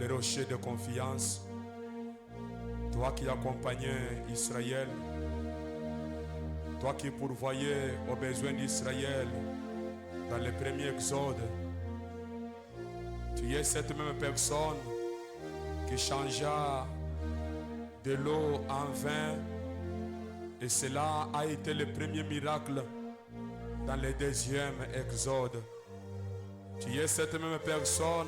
le rocher de confiance, toi qui accompagnais Israël, toi qui pourvoyais aux besoins d'Israël dans le premier exode, tu es cette même personne qui changea de l'eau en vin, et cela a été le premier miracle dans le deuxième exode. Tu es cette même personne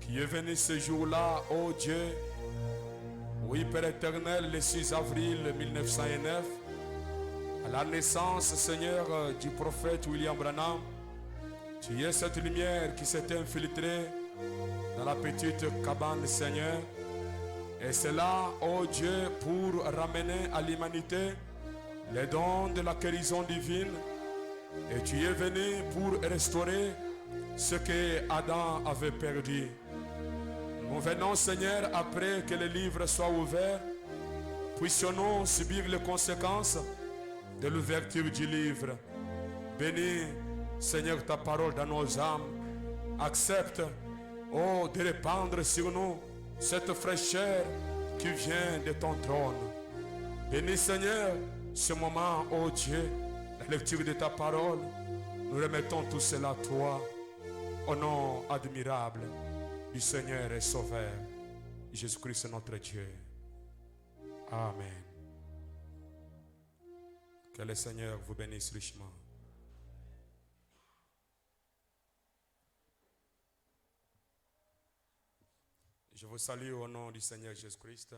qui est venue ce jour-là, oh Dieu, oui Père éternel, le 6 avril 1909, à la naissance, Seigneur, du prophète William Branham. Tu es cette lumière qui s'est infiltrée dans la petite cabane, Seigneur. Et c'est là, oh Dieu, pour ramener à l'humanité les dons de la guérison divine. Et tu es venu pour restaurer ce que Adam avait perdu. Nous venons, Seigneur, après que le livre soit ouvert, puissions-nous subir les conséquences de l'ouverture du livre. Bénis, Seigneur, ta parole dans nos âmes. Accepte, oh, de répandre sur nous cette fraîcheur qui vient de ton trône. Bénis, Seigneur, ce moment, oh Dieu, la lecture de ta parole. Nous remettons tout cela à toi, au nom admirable du Seigneur et Sauveur, Jésus-Christ notre Dieu. Amen. Que le Seigneur vous bénisse richement. Je vous salue au nom du Seigneur Jésus-Christ.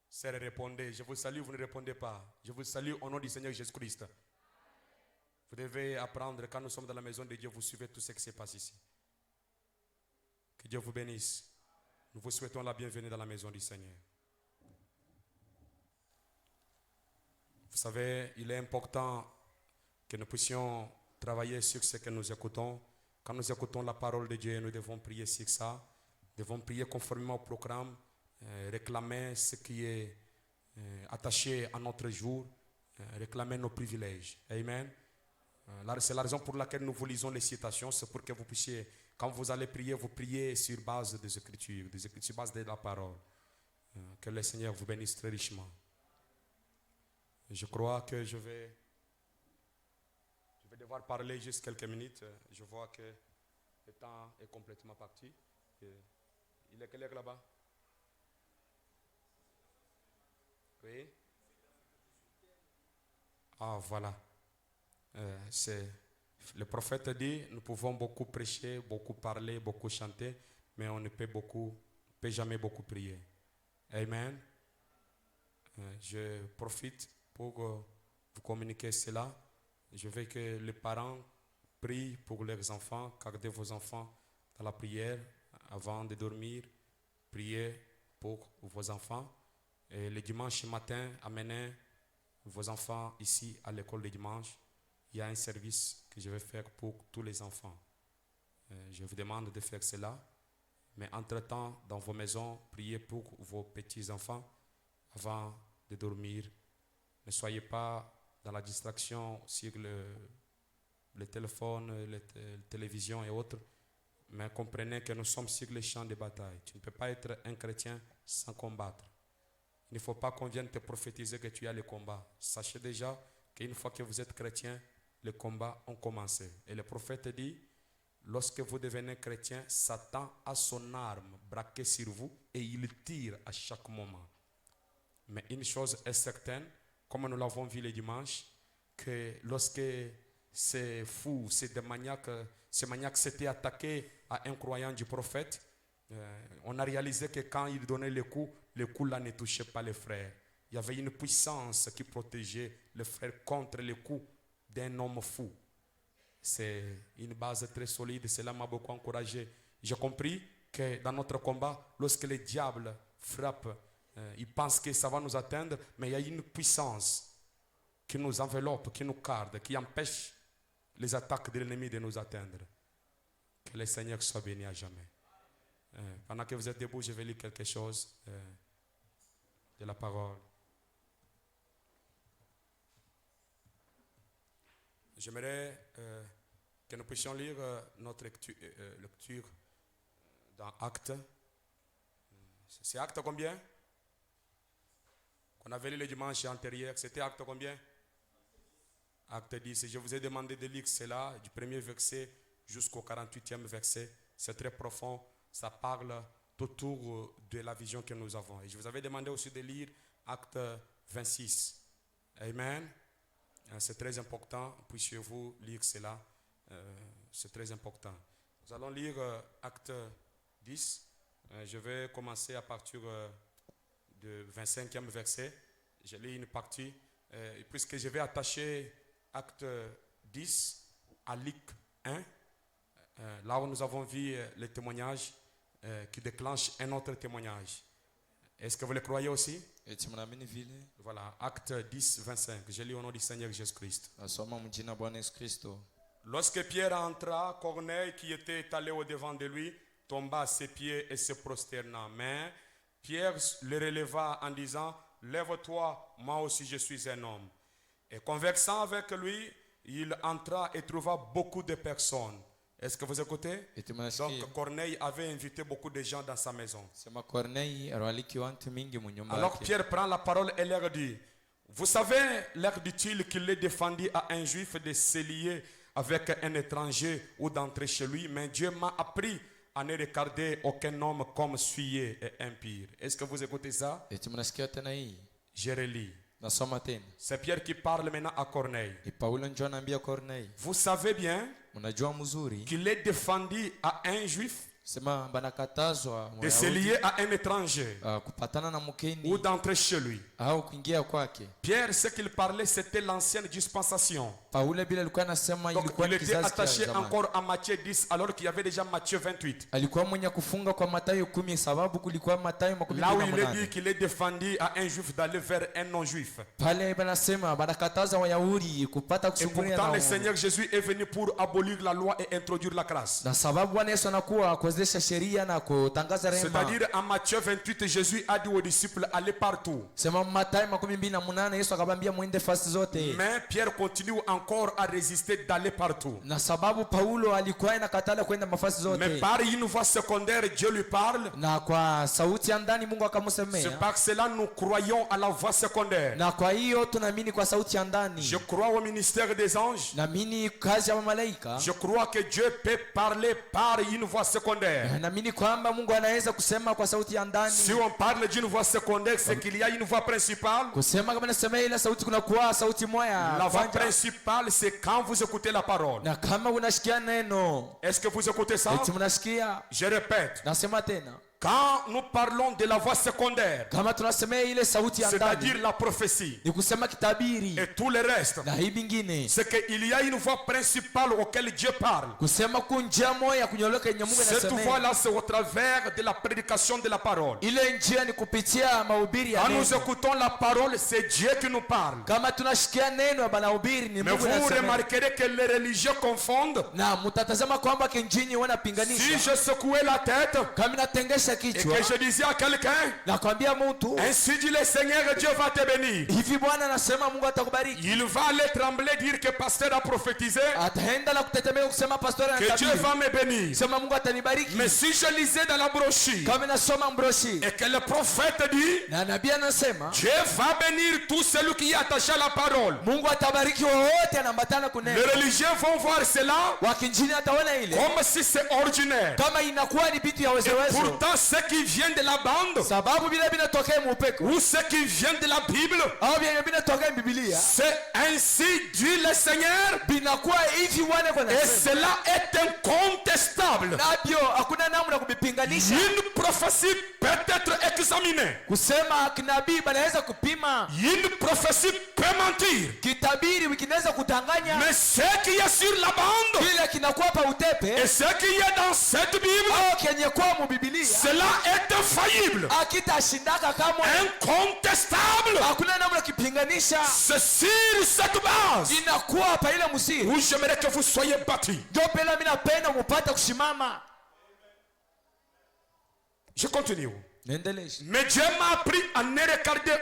Sœurs, répondez. Je vous salue, vous ne répondez pas. Je vous salue au nom du Seigneur Jésus-Christ. Vous devez apprendre, quand nous sommes dans la maison de Dieu, vous suivez tout ce qui se passe ici. Que Dieu vous bénisse. Nous vous souhaitons la bienvenue dans la maison du Seigneur. Vous savez, il est important que nous puissions travailler sur ce que nous écoutons. Quand nous écoutons la parole de Dieu, nous devons prier sur ça. Nous devons prier conformément au programme, réclamer ce qui est attaché à notre jour, réclamer nos privilèges. Amen. C'est la raison pour laquelle nous vous lisons les citations. C'est pour que vous puissiez, quand vous allez prier, vous priez sur base des Écritures, sur base de la parole. Que le Seigneur vous bénisse très richement. Je crois que je vais devoir parler juste quelques minutes. Je vois que le temps est complètement parti. Il est quelle heure là-bas? Oui. Ah, voilà. Le prophète dit, nous pouvons beaucoup prêcher, beaucoup parler, beaucoup chanter, mais on ne peut jamais beaucoup prier. Amen. Je profite pour vous communiquer cela. Je veux que les parents prient pour leurs enfants, gardez vos enfants dans la prière avant de dormir, priez pour vos enfants. Et le dimanche matin, amenez vos enfants ici à l'école de dimanche. Il y a un service que je vais faire pour tous les enfants. Je vous demande de faire cela. Mais entre-temps, dans vos maisons, priez pour vos petits-enfants avant de dormir. Ne soyez pas dans la distraction sur le téléphone, la télévision et autres. Mais comprenez que nous sommes sur le champ de bataille. Tu ne peux pas être un chrétien sans combattre. Il ne faut pas qu'on vienne te prophétiser que tu as le combat. Sachez déjà qu'une fois que vous êtes chrétien, les combats ont commencé. Et le prophète dit, lorsque vous devenez chrétien, Satan a son arme braquée sur vous et il tire à chaque moment. Mais une chose est certaine, comme nous l'avons vu le dimanche, que lorsque ces fous, ces maniaques s'étaient attaqués à un croyant du prophète, on a réalisé que quand il donnait les coups là ne touchaient pas les frères. Il y avait une puissance qui protégeait les frères contre les coups d'un homme fou. C'est une base très solide, cela m'a beaucoup encouragé. J'ai compris que dans notre combat, lorsque le diable frappe, il pense que ça va nous atteindre, mais il y a une puissance qui nous enveloppe, qui nous garde, qui empêche les attaques de l'ennemi de nous atteindre. Que le Seigneur soit béni à jamais. Pendant que vous êtes debout, je vais lire quelque chose de la parole. J'aimerais que nous puissions lire notre lecture dans Actes. C'est Acte combien? Qu'on avait lu le dimanche antérieur. C'était Acte combien? Acte 10. Je vous ai demandé de lire cela du premier verset jusqu'au 48e verset. C'est très profond. Ça parle autour de la vision que nous avons. Et je vous avais demandé aussi de lire Acte 26. Amen. C'est très important. Puissiez-vous lire cela. C'est très important. Nous allons lire Acte 10. Je vais commencer à partir du 25e verset. Je lis une partie. Puisque je vais attacher Acte 10 à Luc 1. Là où nous avons vu les témoignages qui déclenchent un autre témoignage. Est-ce que vous le croyez aussi? Voilà, Acte 10, 25. Je lis au nom du Seigneur Jésus-Christ. Lorsque Pierre entra, Corneille, qui était allé au-devant de lui, tomba à ses pieds et se prosterna. Mais Pierre le releva en disant, « Lève-toi, moi aussi je suis un homme. » Et conversant avec lui, il entra et trouva beaucoup de personnes. Est-ce que vous écoutez? Donc Corneille avait invité beaucoup de gens dans sa maison. Alors Pierre prend la parole et leur dit, vous savez, leur dit-il, qu'il est défendu à un juif de se lier avec un étranger ou d'entrer chez lui, mais Dieu m'a appris à ne regarder aucun homme comme souillé et impur. Est-ce que vous écoutez ça? Je relis. C'est Pierre qui parle maintenant à Corneille. Vous savez bien qu'il est défendu à un juif de se lier à un étranger ou d'entrer chez lui. Pierre, ce qu'il parlait, c'était l'ancienne dispensation. Donc il était attaché encore à Matthieu 10 alors qu'il y avait déjà Matthieu 28. Là où il est dit qu'il est défendu à un juif d'aller vers un non-juif. Et pourtant le Seigneur Jésus est venu pour abolir la loi et introduire la grâce. C'est-à-dire en Matthieu 28, Jésus a dit aux disciples, allez partout. Mais Pierre continue encore à résister d'aller partout. Mais par une voix secondaire, Dieu lui parle. C'est par cela nous croyons à la voix secondaire. Je crois au ministère des anges. Je crois que Dieu peut parler par une voix secondaire. Si on parle d'une voix secondaire, c'est qu'il y a une voix principale. La voix principale, c'est quand vous écoutez la parole. Est-ce que vous écoutez ça? Je répète. Quand nous parlons de la voix secondaire, c'est-à-dire la prophétie et tout le reste, c'est qu'il y a une voix principale auquel Dieu parle. Cette voix-là, c'est au travers de la prédication de la parole. Quand nous écoutons la parole, c'est Dieu qui nous parle. Mais vous remarquerez que les religieux confondent. Si je secouais la tête et que je disais à quelqu'un, ainsi dit le Seigneur, Dieu va te bénir, il va aller trembler, dire que pasteur a prophétisé que Dieu va me bénir. Mais si je lisais dans la brochure et que le prophète dit Dieu va bénir tout celui qui est attaché à la parole, les religieux vont voir cela comme si c'est ordinaire. Et pourtant ce qui vient de la bande ou ce qui vient de la Bible, c'est ainsi dit le Seigneur, et cela est incontestable. Une prophétie peut être examinée, une prophétie peut mentir, mais ce qui est sur la bande et ce qui est dans cette Bible, cela est infaillible, incontestable. C'est sur cette base où j'aimerais que vous soyez bâtis. Je continue. Mais Dieu m'a appris à ne regarder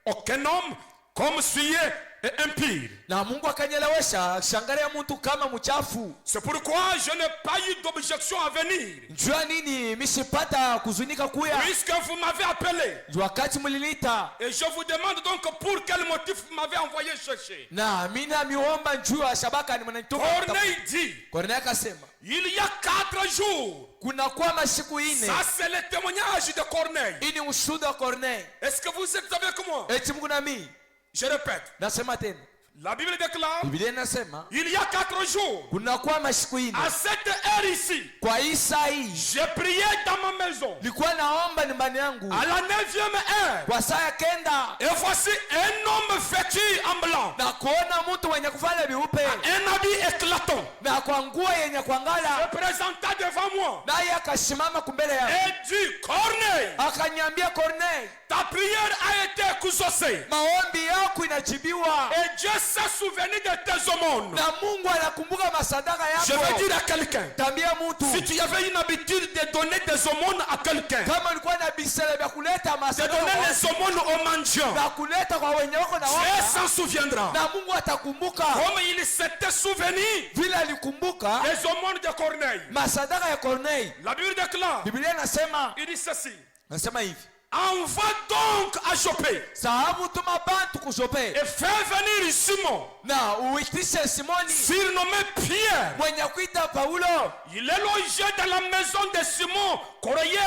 aucun homme comme souillé et impur. Na Mungu akanyelewesha shangalia mtu kama mchafu. C'est pourquoi je n'ai pas eu d'objection à venir. Njua nini mishipata kuzunika kuya? Puisque vous m'avez appelé. Wakati mlinita. Et je vous demande donc pour quel motif vous m'avez envoyé chercher. Na mina miomba njua shabaka ni mnanituma. Corneille dit. Corneille akasema. Il y a 4 jours. Kuna kwa masiku ine. Ça c'est le témoignage de Corneille. Ini ushuhuda wa Corneille. Est-ce que vous êtes avec moi? Eti Mungu na mimi. Je répète. Nasema tena. La Bible déclare. Biblia inasema. Il y a 4 jours. Kuna kwa masiku ine. À cette heure ici. Kwa hii saa hii. J'ai prié dans ma maison. Nilikuwa naomba nyumbani yangu. À la 9e heure. Kwa saa ya kenda. Et voici un homme vêtu en blanc. Na kuona mtu mwenye kuvala biupe. Un habit éclatant. Na kwa nguo yenye kuangala. Se présenta devant moi. Naye akasimama kumbele yangu. Et dit, Corneille. Akaniambia Corneille. Ta prière a été exaucée. Maombi yako inajibiwa. Et Dieu s'est souvenu de tes aumônes. Na Mungu anakumbuka masadaka yako. Je veux dire à quelqu'un. Tambia mtu. Si tu avais une habitude de donner des aumônes à quelqu'un. Kama ulikuwa na bisele vya kuleta De masadaka. donner les aumônes aux mendiants. Na kuleta kwa wenye wako na Dieu waka. s'en souviendra. Na Mungu atakumbuka. Comme il s'était souvenu Vile alikumbuka des aumônes de Corneille. masadaka ya Corneille. La Bible déclare. Biblia inasema. Il dit ceci. Nasema hivi. Envoie donc à Joppé. Sahabu tuma bantu kujope. Et fais venir Simon. Na uitishe Simoni. Surnommé Pierre. Mwenye kuita Paulo. Il est logé dans la maison de Simon, Corneille,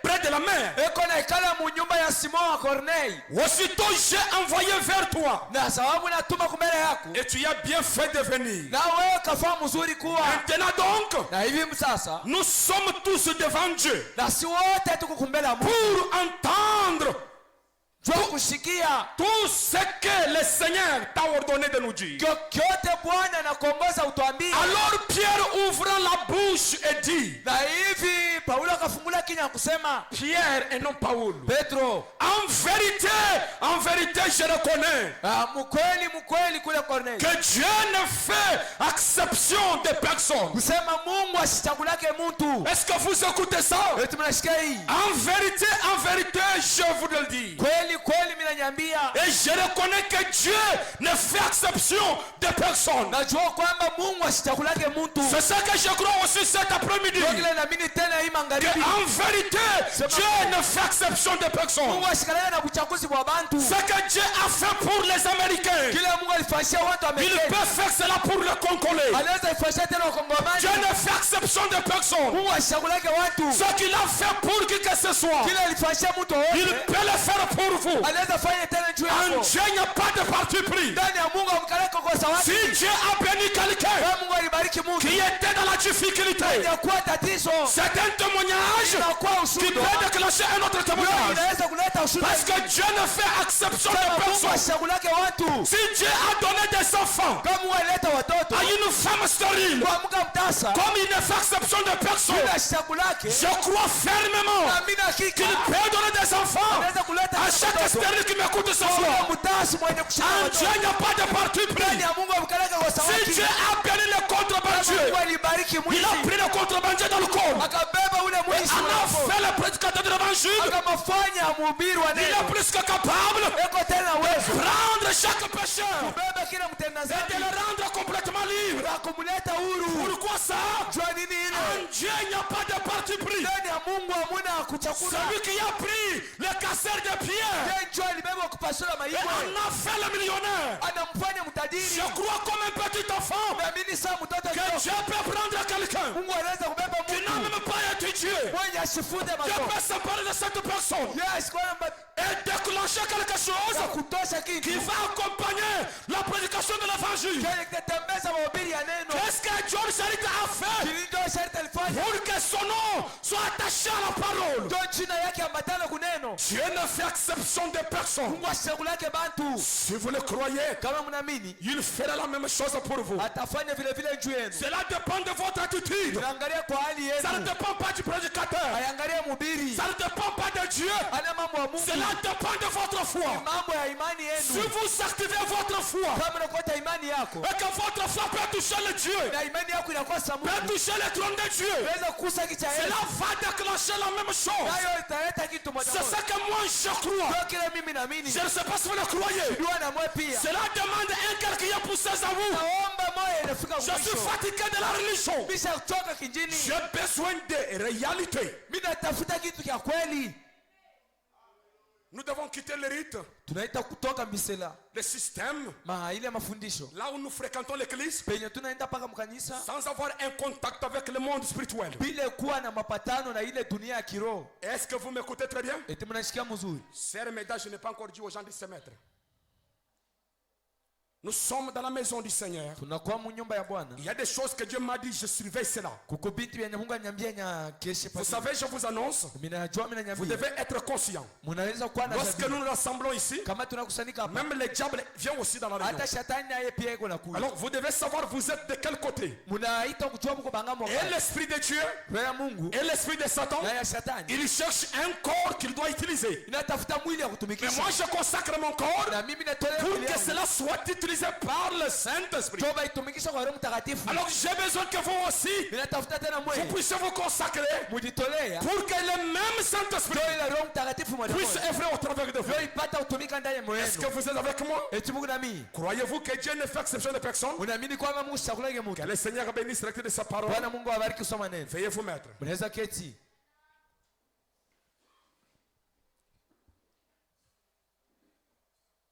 près de la mer. Eko na ikala mu nyumba ya Simon wa Corneille. Aussitôt j'ai envoyé vers toi. Na sababu natuma kumbele yako. Et tu as bien fait de venir. Na wewe kafaa mzuri kuwa. Maintenant donc, Na hivi sasa. nous sommes tous devant Dieu. Na si wote tuko kumbele ya Mungu. Pour entendre kushikia tout ce que le Seigneur t'a ordonné de nous dire. Kyote Bwana anakuongoza utuambie. Alors Pierre ouvrant la bouche et dit. Na hivi Paulo akafungula kinywa kusema. Pierre et non Paulo. Petro. En vérité je reconnais. Mkweli kule Corneille. Que Dieu ne fait exception de personne. Kusema Mungu asichagulake mtu. Est-ce que vous écoutez ça? Eti mnasikia hii? En vérité je vous le dis. Kweli mimi nanyambia. Et je reconnais que Dieu ne fait exception de personne. Najua kwamba Mungu asichagulake mtu. C'est ça que je crois aussi cet après-midi. Kile na mimi tena hii magharibi. En vérité Dieu ne fait exception de personne. Mungu asikalana na uchaguzi wa bantu. Ce que Dieu a fait pour les Américains. Kile Mungu alifanyia watu wa Amerika. Il peut faire cela pour le Congolais. Anaweza ifanyia tena kwa Kongomani. Dieu ne fait exception de personne. Mungu asichagulake watu. Ce qu'il a fait pour qui que ce soit. Kile alifanyia mtu wote. Il peut le faire pour vous. Anaweza fanya tena juu yako. En Dieu il n'y a pas de parti pris. Ndani ya Mungu amkaleka kwa sawa. Si Dieu a béni quelqu'un Mungu alibariki mtu qui était dans la difficulté, ya kuwa tatizo. c'est un témoignage qui peut déclencher un autre témoignage. Inaweza kuleta ushuhuda. Parce que Dieu ne fait exception de Mungu personne. asichagulake watu. Si Dieu a donné des enfants Kama Mungu alileta watoto. à une femme stérile, Kwa Mungu mtasa. comme il ne fait exception de personne, Bila asichagulake. je crois fermement Amina hakika. qu'il peut donner des enfants Anaweza kuleta à chaque stérile qui m'écoute ce soir. mtasi mwenye kushika En watoto. Dieu, il n'y a pas de parti pris. Ndani ya Mungu amkaleka kwa sawa. Si Dieu a béni le contrebandier, Mungu alibariki il mwizi. a pris le contrebandier dans le corps. Akabeba ule mwizi. En a fait le prédicateur de l'évangile. Akamfanya mhubiri wa Il est neno. plus que capable Eko tena uwezo. prendre chaque pécheur Beba kila mtenda et de dhambi. le rendre complètement libre. Na kumleta huru. Pourquoi ça? Jua nini ile? En Dieu, il n'y a pas de parti pris. Ndani ya Mungu hamuna kuchakula. Celui qui a pris le cancer de Pierre Njoo alibeba kupasula et maibwe. en a fait le millionnaire. Anamfanya mtajiri. Je crois comme un petit enfant Naamini saa mtoto que mdogo. Dieu peut prendre quelqu'un Mungu anaweza kubeba qui n'a mtu. même pas étudié. Mwenye asifunde Dieu masomo. peut s'emparer de cette personne Yes, kwamba et déclencher quelque chose ya kutosha qui kitu. va accompagner la prédication de l'évangile. Kile kitatembeza mahubiri ya neno. Qu'est-ce que John Charity a fait Kilindo sharti alifanya. pour que son nom soit attaché à la parole? Ndio jina yake ambatana kuneno. Dieu ne fait exception de personne. Mungu asichagulake bantu. Si vous le croyez, Kama mnaamini, il fera la même chose pour vous. atafanya vile vile juu yenu. Cela dépend de votre attitude. Tunaangalia kwa hali Ça ne yenu. dépend pas du prédicateur. Aiangalie mhubiri. Ça ne dépend pas de Dieu. Ana mambo ya Mungu. Cela dépend de votre foi. mambo ya imani Si yenu. vous activez votre foi, Kama unakuta imani yako et que votre foi peut toucher le Dieu, na imani yako inakosa peut Mungu, toucher le trône de Dieu, unaweza kukusa kicha cela Yesu, va déclencher la même chose. nayo italeta kitu moja C'est ce moja. que moi je crois. Ndio kile mimi naamini. Je ne sais pas si vous le croyez. Jua na mwe pia. Cela demande un cœur qui est poussé à vous. Naomba moyo inafika Je suis mwisho. fatigué de la religion. Bisha kutoka kijini. J'ai besoin de réalité. Mimi natafuta kitu cha kweli. Nous devons quitter le rite, Tunaita kutoka misela. le système, Ile mafundisho. là où nous fréquentons l'église, Penye tunaenda paka mkanisa sans avoir un contact avec le monde spirituel. bila kuwa na mapatano na ile dunia ya kiroho. Est-ce que vous m'écoutez très bien? Eti mnashikia mzuri. Sœur Méda, je n'ai pas encore dit aux gens de se mettre. Nous sommes dans la maison du Seigneur. Tunakuwa mu nyumba ya Bwana. Il y a des choses que Dieu m'a dit, je surveille cela. Kuko bintu yenye Mungu anyambia nya keshe Vous pasi. savez, je vous annonce, Mimi najua mimi vous nanyambia. devez être conscient. Mnaweza kuwa na Lorsque tabia. nous nous rassemblons ici, Kama tunakusanyika hapa. même le diable vient aussi dans la réunion. Hata shetani naye pia iko nakuja. Alors, vous devez savoir vous êtes de quel côté. Mnaita kujua mko bangamo. Et l'esprit de Dieu Roho ya Mungu et l'esprit de Satan, na ya shetani. il cherche un corps qu'il doit utiliser. Inatafuta mwili ya Mais kutumikisha. moi, je consacre mon corps Na mimi natolea pour mwili que yangu. cela soit utilisé par le Saint-Esprit. Toba itumikisha kwa Roho Mtakatifu. Alors, j'ai besoin que vous aussi, Ninatafuta tena vous mwili. puissiez vous consacrer Mujitolea. pour que le même Saint-Esprit Ndio ile Roho Mtakatifu mwana puisse mmoja. œuvrer au travers de vous. Ndio ipata utumika ndani ya moyo Est-ce que wenu. vous êtes avec moi? Eti Mungu na mimi. Croyez-vous que Dieu ne fait exception de personne? Unaamini kwamba Mungu chakulege Que mtu. le Seigneur bénisse lecture de sa parole. Bwana Mungu awabariki kusoma neno. Veuillez vous mettre. Mnaweza keti.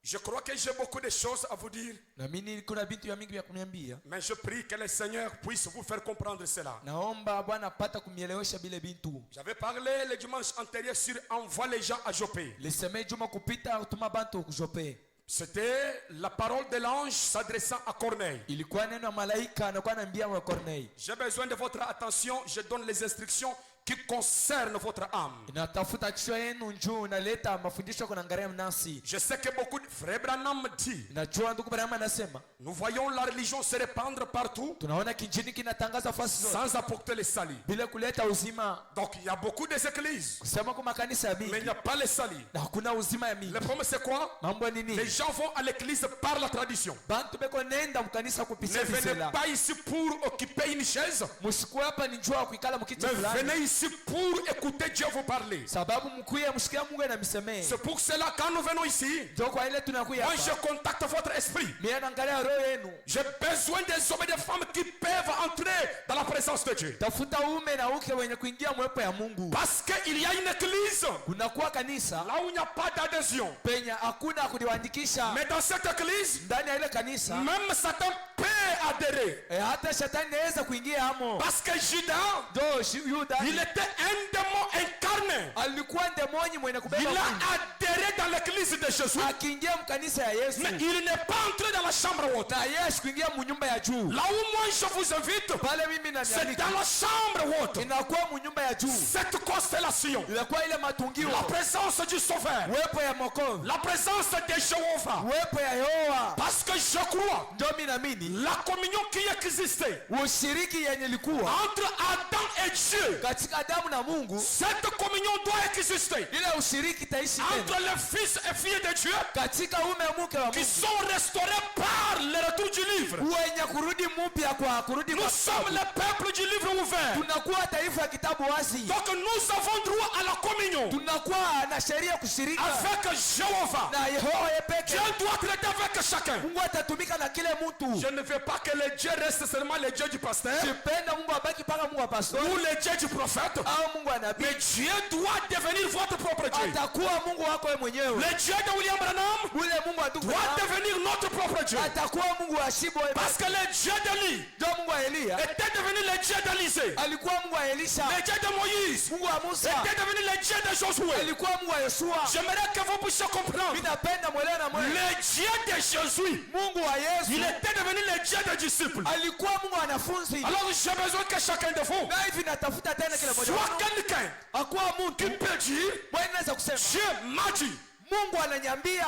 Je crois que j'ai beaucoup de choses à vous dire, Naamini kuna vitu vya mingi vya kuniambia. mais je prie que le Seigneur puisse vous faire comprendre cela. Naomba Bwana apata kumielewesha bile bintu. J'avais parlé le dimanche antérieur sur envoie les gens à Jopé. Liseme juma kupita utuma bantu kujope. C'était la parole de l'ange s'adressant à Corneille. Ilikuwa neno ya malaika anakuwa anaambia wa Corneille. J'ai besoin de votre attention, je donne les instructions qui concernent votre âme. Inatafuta kichwa yenu njoo unaleta mafundisho kuna ngaria mnasi. Je sais que beaucoup de frères Branham dit, Najua ndugu Branham anasema nous voyons la religion se répandre partout tunaona kinjini kinatangaza fasi zote sans apporter le salut. bila kuleta uzima. Donc il y a beaucoup d'églises, Kusema kwa makanisa ya mais il mingi n'y a pas le salut. na hakuna uzima ya mingi. Le problème c'est quoi? Mambo ni Les nini? gens vont à l'église par la tradition. Bantu beko nenda mkanisa Ne kupitia venez visela. pas ici pour occuper une chaise, Msikuwe hapa ni njoo kuikala mkiti mais fulani. venez ici pour écouter Dieu vous parler. Sababu mkuye mshikia Mungu na msemee. C'est pour cela quand nous venons ici, Ndio kwa ile tunakuya moi je hapa. contacte votre esprit. Mimi naangalia roho yenu. J'ai besoin des hommes et des femmes qui peuvent entrer dans la présence de Dieu. Tafuta ume na uke wenye kuingia mwepo ya Mungu. Parce qu'il y a une église Kunakuwa kanisa là où il n'y a pas d'adhésion. penye hakuna kujiandikisha. Mais dans cette église, Ndani ya ile kanisa même Satan peut adhérer. hata shetani anaweza kuingia hamo. Parce que Judas, Ndio Yuda il était un démon incarné. alikuwa ndemoni mwenye Il kubeba mwili. a adhéré dans l'église de Jésus. Akiingia mkanisa ya Yesu. Mais il n'est pas entré dans la chambre haute. Na Yesu kuingia munyumba ya juu. Là où moi je vous invite, Pale mimi c'est nanialika. dans la chambre haute. Inakuwa munyumba ya juu. Cette constellation, Inakuwa ile matungio. la présence du Sauveur, Uwepo ya Mwokozi. la présence de Jéhovah. Uwepo ya Yehova. Parce que je crois, Ndio mimi naamini la communion qui existait ushiriki yenye ilikuwa entre Adam et Dieu, katika Adamu na Mungu, cette communion doit exister ile ushiriki taishi entre tena les fils et filles de Dieu katika ume mke wa qui Mungu sont restaurés par le retour du livre. wenye kurudi mpya kwa kurudi Nous kwa sommes kitabu. le peuple du livre ouvert. Tunakuwa taifa ya kitabu wazi. Donc nous avons droit à la communion Tunakuwa na sheria kushirika avec Jéhovah. na Yehova yeye peke. Dieu doit traiter avec chacun. Mungu atatumika na kile mtu. Je ne veux pas que le Dieu reste seulement le Dieu du pasteur Sipenda Mungu abaki paka Mungu wa pastor ou le Dieu du prophète, au Mungu wa nabii. mais Dieu doit devenir votre propre Dieu. Atakuwa Mungu wako wewe mwenyewe. Le Dieu de William Branham Ule Mungu wa ndugu doit devenir notre propre Dieu. atakuwa Mungu wa Shibo wewe. Parce que le Dieu d'Élie Ndio Mungu wa Elia était devenu le Dieu d'Élisée. alikuwa Mungu wa Elisha. Le Dieu de Moïse Mungu wa Musa était devenu le Dieu de Josué. alikuwa Mungu wa Yoshua. J'aimerais que vous puissiez comprendre. Mimi napenda mwelewe na mwewe. Le Dieu de Jésus, Mungu wa Yesu il était devenu le Dieu des disciples. alikuwa Mungu wa wanafunzi. Alors j'ai besoin que chacun de vous Na hivi natafuta tena kila mmoja soit wenu quelqu'un akuwa qui mtu peut dire mwenye anaweza kusema Dieu m'a dit. Mungu ananiambia,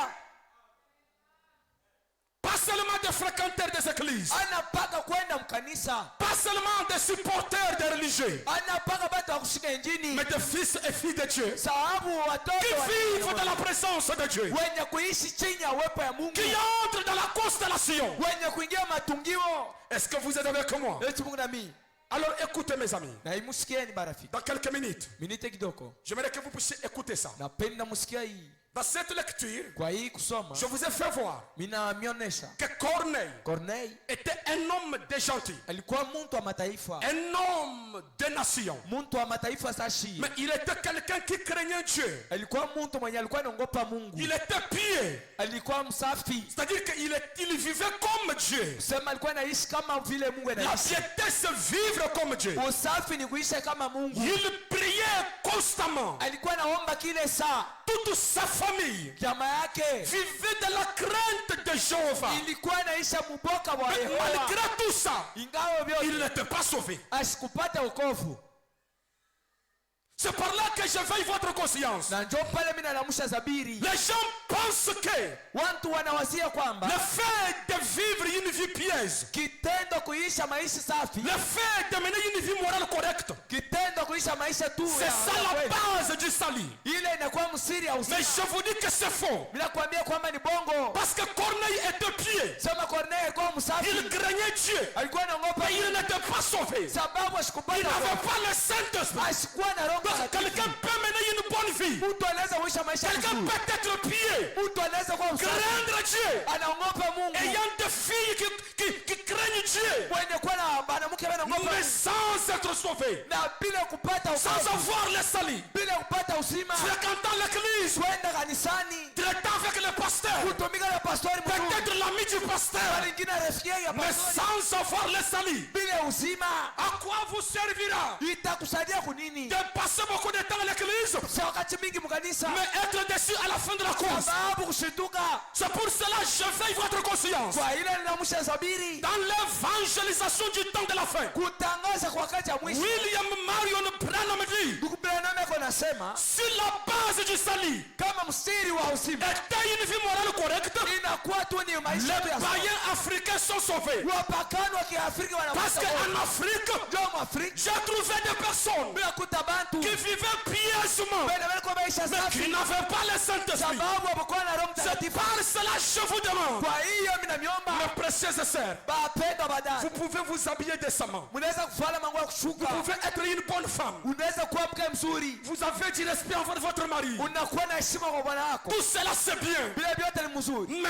Pas seulement des fréquenteurs de des églises. anapaka kwenda mkanisa, Pas seulement des supporters des religieux, anapaka batu wa kushika injini, mais des fils et filles de Dieu sababu watoto qui wa vivent dans la présence de Dieu, wenye kuishi chini ya uwepo ya Mungu, qui entrent dans la constellation. wenye kuingia matungio. Est-ce que vous êtes avec moi? Eti Mungu na mimi Alors écoutez mes amis, na imusikieni barafiki, dans quelques minutes, minite kidogo, j'aimerais que vous puissiez écouter ça. napenda musikia hii. Dans cette lecture, Kwa hii kusoma je vous ai fait voir mina mionyesha que Corneille Corneille était un homme des gentils, alikuwa muntu wa mataifa, un homme des nations. muntu wa mataifa sashi, Mais il était quelqu'un qui craignait Dieu. alikuwa muntu mwenye alikuwa anaogopa Mungu, Il était pieux, alikuwa msafi, c'est-à-dire qu'il vivait comme Dieu. sema alikuwa anaishi kama vile Mungu La anaishi. piété, c'est vivre comme Dieu. Usafi ni kuishi kama Mungu. Il priait constamment. Alikuwa anaomba kile saa, Toute sa famille jamaa yake vivait de la crainte de Jéhovah. ilikuwa inaisha muboka wa Mais Yehova, malgré tout ça, ingawa il vyote n'était pas sauvé. asikupata wokovu. C'est par là que j'éveille votre conscience. Na njo pale mimi nalamusha Zabiri, Les gens pensent que watu wanawazia kwamba le fait de vivre une vie pieuse, kitendo kuisha maisha safi, le fait de mener une vie morale correcte, kitendo kuisha maisha tu c'est ça la kweli, base du salut. ile inakuwa msiri ya uzima. Mais je vous dis que c'est faux. Bila kuambia kwamba ni bongo, Parce que Corneille était pieux. sema Corneille alikuwa Il msafi, craignait Dieu. alikuwa anaogopa Mais il n'était pas sauvé. sababu Il asikupata n'avait wokovu. pas le Saint-Esprit. Asikuwa na roho Donc Mtakatifu. quelqu'un peut mener une bonne vie. Mtu anaweza kuisha maisha Quelqu'un mazuri, peut être pieux. mtu anaweza kuwa msafi, Craindre Dieu. anaogopa Mungu, Ayant des filles qui craignent Dieu. mwenye kuwa na mwanamke anaogopa Mais Mungu, sans être sauvé. na bila kupata Sans wokovu, avoir le salut. bila kupata uzima, Fréquentant l'église. kwenda kanisani, Traitant avec le pasteur. kutumika na pastori mzuri, Peut-être l'ami du pasteur. lingine rafiki ya Mais pastori, sans avoir le salut. bila uzima À quoi vous servira itakusaidia kunini? de passer beaucoup de temps à l'église, Sa wakati mingi mkanisa, mais être déçu à la fin de la course? sababu kushituka. C'est pour cela que je veille votre conscience. Kwa ile ninamusha Zabiri, Dans l'évangélisation du temps de la fin, kutangaza kwa wakati ya mwisho, William Marion Branham dit, ndugu Branham yako nasema sur la base du salut, kama mstiri wa uzima était une vie morale correcte, inakuwa tu ni maisha les ya païens africains sont sauvés. wapakani wa Kiafrika Parce wanapata qu'en Afrique, ndio Mwafrika j'ai trouvé des personnes bila kuta bantu qui vivaient pieusement, bena kwa maisha mais qui safi, n'avaient pas le Saint-Esprit. sababu hapakuwa na Roho C'est Mtakatifu. par cela que je vous demande, Kwa hiyo mimi namiomba mes précieuses sœurs, bapendwa vous badani, pouvez vous habiller décemment. mnaweza kufanya mambo ya kushuka, Vous pouvez être une bonne femme. unaweza kuwa mke mzuri, Vous avez du respect envers votre mari. unakuwa na heshima kwa bwana wako, Tout cela c'est bien. bila vyote ni mzuri, Mais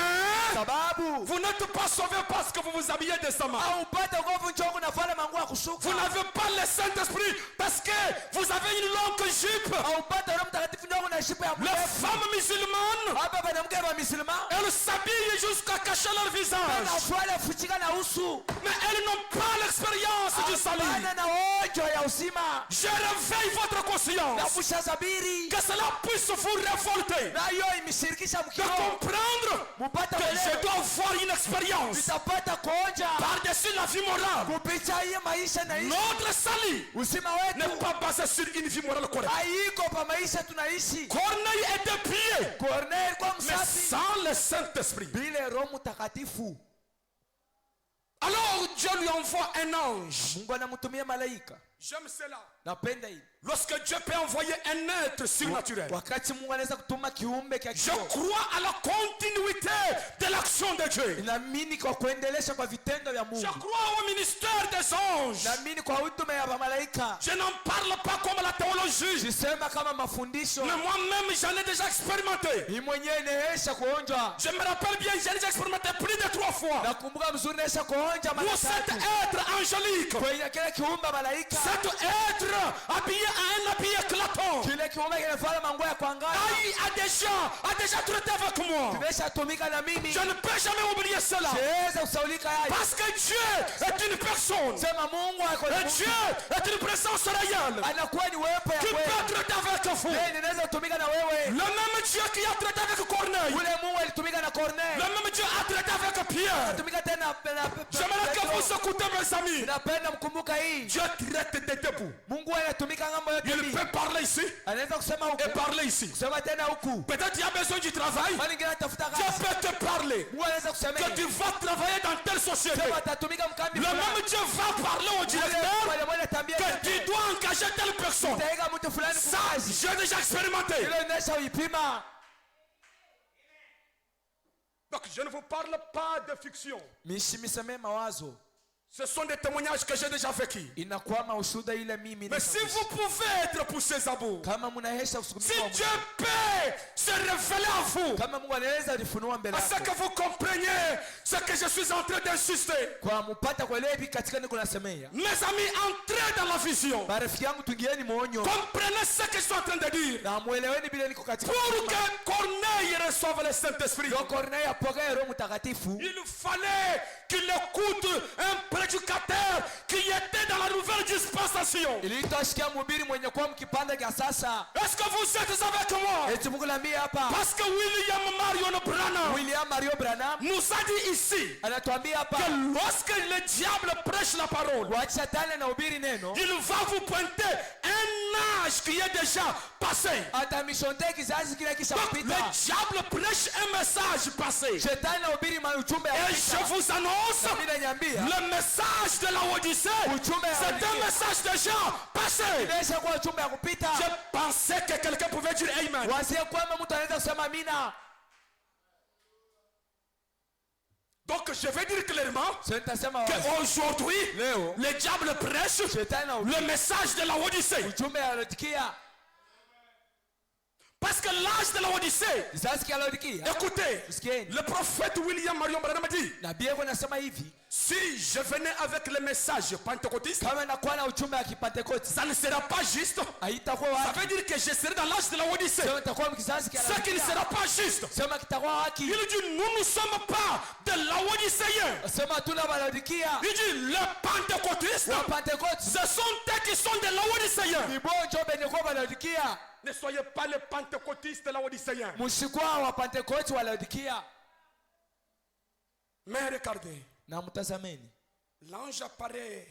sababu vous n'êtes pas sauvé parce que vous vous habillez décemment. au upate nguvu nchongo nafanya mambo ya kushuka, Vous n'avez pas le Saint-Esprit parce que vous avez une longue jupe. au upate Roho Mtakatifu ndio una heshima ya Les mrefu. femmes musulmanes, Hapa mwanamke wa Muislamu elles s'habillent jusqu'à cacher leur visage. anafuala fuchika na usu, Mais elles n'ont pas l'expérience du salut. hapana na onjo ya uzima. Je réveille votre Na conscience. kushabiri Que cela puisse vous révolter. na hiyo imeshirikisha De mkiro comprendre mupata que je kuelewa, dois avoir une expérience nitapata kuonja par-dessus la vie morale. kupitia hiyo maisha na ishi. Notre salut Uzima n'est wetu pas basé sur une vie morale correcte. haiko pa maisha tunaishi. Corneille était pieux, Corneille kwa mais msafi sans le Saint-Esprit. bila Roho Mtakatifu. Alors Dieu lui envoie un ange. Mungu anamtumia malaika. J'aime cela. Napenda hii. Lorsque Dieu peut envoyer un être surnaturel. Wakati Mungu anaweza kutuma kiumbe kia Je kiroho. crois à la continuité de l'action de Dieu. Naamini kwa kuendelesha kwa vitendo vya Je Mungu. crois au ministère des anges. Naamini kwa huduma ya malaika. Je n'en parle pas comme la théologie. Sisema kama mafundisho. Mais moi-même, j'en ai déjà expérimenté. Mimi mwenyewe nimesha kuonja. Je me rappelle bien, j'ai déjà expérimenté plus de 3 fois. Nakumbuka mzuri nimesha kuonja mara Où cet tatu. être angélique, Kwenye kile kiumbe malaika. cet être habillé à un habit éclatant, Kile kiumbe kinafanya manguo ya kuangaza. a déjà traité avec moi. Kimesha tumika na mimi. Je ne peux jamais oublier cela. Siweza kusaulika hayo. Parce que Dieu est une personne. Sema Mungu ako Et Dieu est une présence réelle anakuwa ni wepo ya qui kweli. peut traiter avec vous. Yeye ninaweza kutumika na wewe. Le même Dieu qui a traité avec Corneille, Ule Mungu alitumika na le Corneille. même Dieu a traité avec Pierre. Pierre. Tumika tena J'aimerais que vous écoutez, mes amis. napenda mkumbuka hii. Dieu traite des debout. Mungu anatumika ngambo yote Il mbili. peut parler ici Anaweza kusema huku, et parler ici. kusema tena huku. Peut-être il y a besoin du travail. Mali ngine tafuta Dieu kazi. peut te parler. Mungu anaweza kusema Que tu vas travailler dans telle société. sema atatumika mkambi. Le même Dieu va parler au directeur que tu dois engager telle personne. Utaiga mtu fulani Ça, kukazi. j'ai déjà expérimenté. Ile inaisha uipima. Donc, je ne vous parle pas de fiction. Miseme mawazo. Ce sont des témoignages que j'ai déjà vécus. Inakwama ushuda ile mimi. Mais si vous pouvez être poussé à bout, kama mnahesha si usukumika. Dieu peut se révéler à vous, Kama Mungu anaweza lifunua mbele afin yako. que vous compreniez ce que je suis en train d'insister. Kwa mpata kuelewa hivi katika niko nasemea. Mes amis, entrez dans la vision. Marafiki yangu tungieni muonyo. Comprenez ce que je suis en train de dire. Na mueleweni bila niko katika. Pour que Corneille reçoive le Saint-Esprit, Ndio Corneille apokee Roho Mtakatifu. il fallait qu'il écoute un prédicateur qui était dans la nouvelle dispensation. Ilitoshikia mhubiri mwenye kuwa mkipanda cha sasa. Est-ce que vous êtes avec moi? Eti Mungu niambie hapa. Parce que William Marion Branham William Mario Branham nous a dit ici anatuambia hapa que lorsque le diable prêche la parole, wakati shetani anahubiri neno il va vous pointer un âge qui est déjà passé. atamishontea kizazi kile kisha Donc, kupita. le diable prêche un message passé. Shetani anahubiri ujumbe ya Et je vous annonce, mimi nanyambia le message de la Odyssée, ujumbe ya c'est un message déjà passé. Inaisha kuwa ujumbe ya kupita. Je pensais que quelqu'un pouvait dire Amen. Wasie kwamba mtu anaweza kusema amina. Donc je vais dire clairement Sio nitasema wazi. qu'aujourd'hui, Leo le diable prêche shetani anahubiri le message de la Odyssée. ujumbe ya Laodikia. Parce que l'âge de la Odyssée, Kizazi cha Laodikia. écoutez, Sikieni. le prophète William Marion Branham dit, Nabii yako nasema hivi, si je venais avec le message pentecôtiste, kama nakuwa na ujumbe wa Kipentekoste, ça ne sera pas juste. haitakuwa Ça haki. veut dire que je serai dans l'âge de la Odyssée. Sema itakuwa kizazi cha Ce qui ne Laodikia. sera pas juste. Sema kitakuwa haki. Il dit, nous ne sommes pas de Laodicéens. Sema tuna Laodikia. Il dit, les pentecôtistes, Wa Pentekoste. ce sont eux qui sont des Laodicéens. Ni bonjo benye kwa Laodikia. Ne soyez pas les pentecôtistes laodicéens. Mshikwa wa Pentekoste wa Laodikia. Mais regardez, Na mtazameni. l'ange apparaît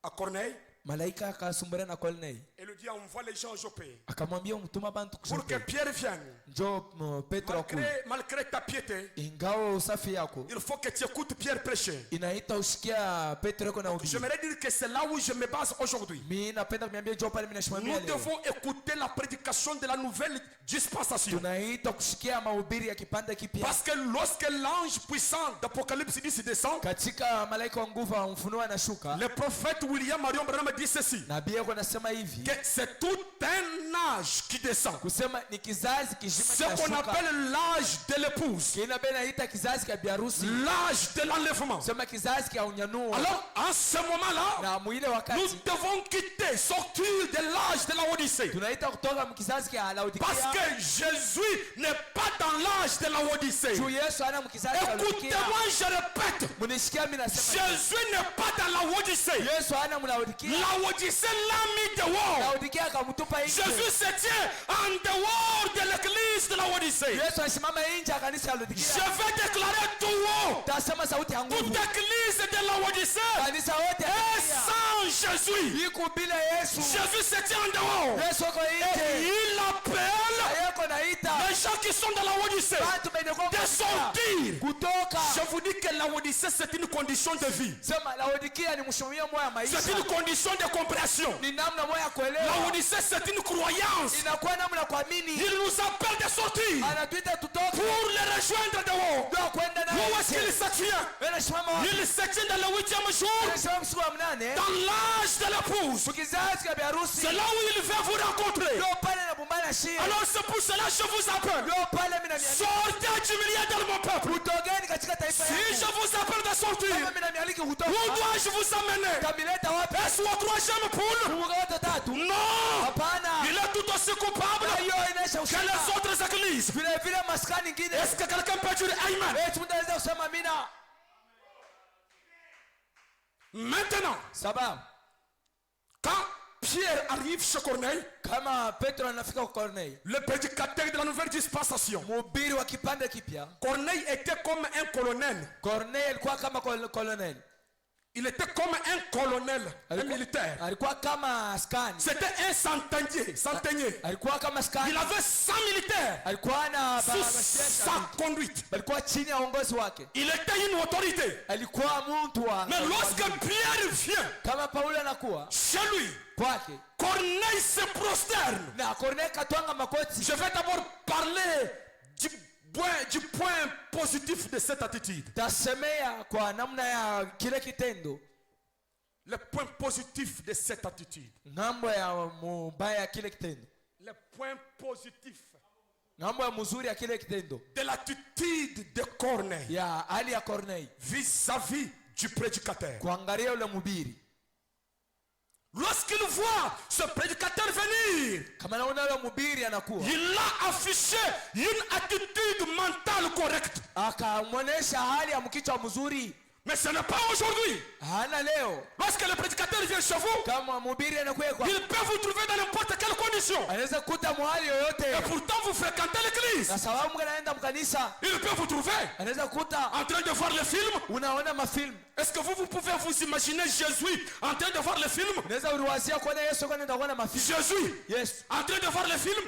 à Corneille Malaika akasumbura na Corneille. et lui dit, envoie les gens à Jopé Akamwambia mtuma bantu pour que kusote. Pierre vienne. Njoo Petro akuje. Malgré ta piété, Ingawa usafi yako il faut que tu écoutes Pierre prêcher. inaita usikia Petro yako na ubiri. J'aimerais dire que c'est là où je me base aujourd'hui. Mimi napenda kuniambia njoo pale mimi nashimamia Nous leo. devons écouter la prédication de la nouvelle dispensation. Tunaita kusikia mahubiri ya kipande kipya. Parce que lorsque l'ange puissant d'Apocalypse 10 descend, Katika malaika wa nguvu wa mfunuo anashuka. le prophète William Marion Branham dit ceci, Nabii yako anasema hivi. que c'est tout un âge qui descend. Kusema ni kizazi kizima Ce qu'on kinashuka. appelle l'âge de l'épouse, Kina bena ita kizazi cha biharusi. l'âge de l'enlèvement. Sema kizazi cha unyanuo. Alors, en ce moment-là, Na mwile nous wakati devons quitter, sortir de l'âge de la Odyssée. tunaita kutoka mkizazi cha Laodikia. Parce que Jésus n'est pas dans l'âge de la Odyssée. Juu Yesu ana mkizazi cha Laodikia. Écoutez-moi, je répète, Munisikia mimi nasema. Jésus n'est pas dans la Odyssée. Yesu ana Laodikia. La Odyssée l'a mis dehors. Laodikia akamtupa nje. Jésus se tient en dehors de l'église de la Odyssée. Yesu asimama nje ya kanisa la Laodikia. Je vais déclarer tout haut, Tasema sauti ya toute nguvu. église de la Odyssée Kanisa wote ya est Laodikia. sans Jésus. Iko bila Yesu. Jésus se tient en dehors. Yesu ako Et nje. il appelle Yako naita. les gens qui sont dans la Odyssée Watu benye kwa de sortir. kutoka. Je vous dis que la Odyssée c'est une condition de vie. Sema Laodikia ni mshumio moya maisha. C'est une condition de compréhension. Ni namna moya La kuelewa. Odyssée c'est une croyance. Inakuwa namna kuamini. Il nous appelle de sortir Anatuita tutoke. pour les rejoindre dehors. Ndio kwenda na Où est-ce qu'il se tient? Wewe simama wapi? Il se tient dans le 8e jour, Wewe simama siku ya mnane. dans l'âge de l'épouse. Kizazi cha biharusi. C'est là où il va vous rencontrer. Ndio pale na bumbana shia. Alors c'est pour cela que je vous appelle. Ndio pale mimi na Sortez du milieu de mon peuple. Kutogeni katika taifa Si je yangu. vous appelle de sortir, Kama mimi namialiki où kutoka. dois-je vous amener? Tamileta wapi? Est-ce au 3e poule? Kuvuka wote tatu. Non! Hapana. Il est tout aussi coupable Na hiyo inaisha que ushika. les autres églises. Vile vile maskani nyingine. Est-ce que quelqu'un peut dire Amen? Eti mtu anaweza kusema amina. Maintenant, Sababu quand Pierre arrive chez Corneille, kama Petro anafika kwa Corneille, le prédicateur de la nouvelle dispensation, mhubiri wa kipande kipya, Corneille était comme un colonel. Corneille alikuwa kama colonel. Il était comme un colonel, un militaire. Alikuwa kama askari. C'était un centenier. Alikuwa kama askari. Il avait 100 militaires Alikuwa na sous sa conduite. alikuwa chini ya uongozi wake. Il était une autorité. Alikuwa mtu wa. Mais lorsque Pierre vient, kama Paulo anakuwa chez lui, kwake, Corneille se prosterne. na Corneille katwanga makoti. Je vais d'abord parler du point positif de cette attitude. Tasemea kwa namna ya kile kitendo. Le point positif de cette attitude. Ngambo ya mubaya ya kile kitendo. Le point positif. Ngambo ya mzuri ya kile kitendo. De l'attitude de Corneille. Ya hali ya Corneille. Vis-à-vis du prédicateur. Kuangalia ule mhubiri. Lorsqu'il voit ce prédicateur venir, il a affiché une attitude mentale correcte. Mais ce n'est pas aujourd'hui. Lorsque le prédicateur vient chez vous, il peut vous trouver dans n'importe quelle condition. Et pourtant vous fréquentez l'église. Il peut vous trouver en train de voir le film. Est-ce que vous pouvez vous imaginer Jésus en train de voir le film? Jésus en train de voir le film?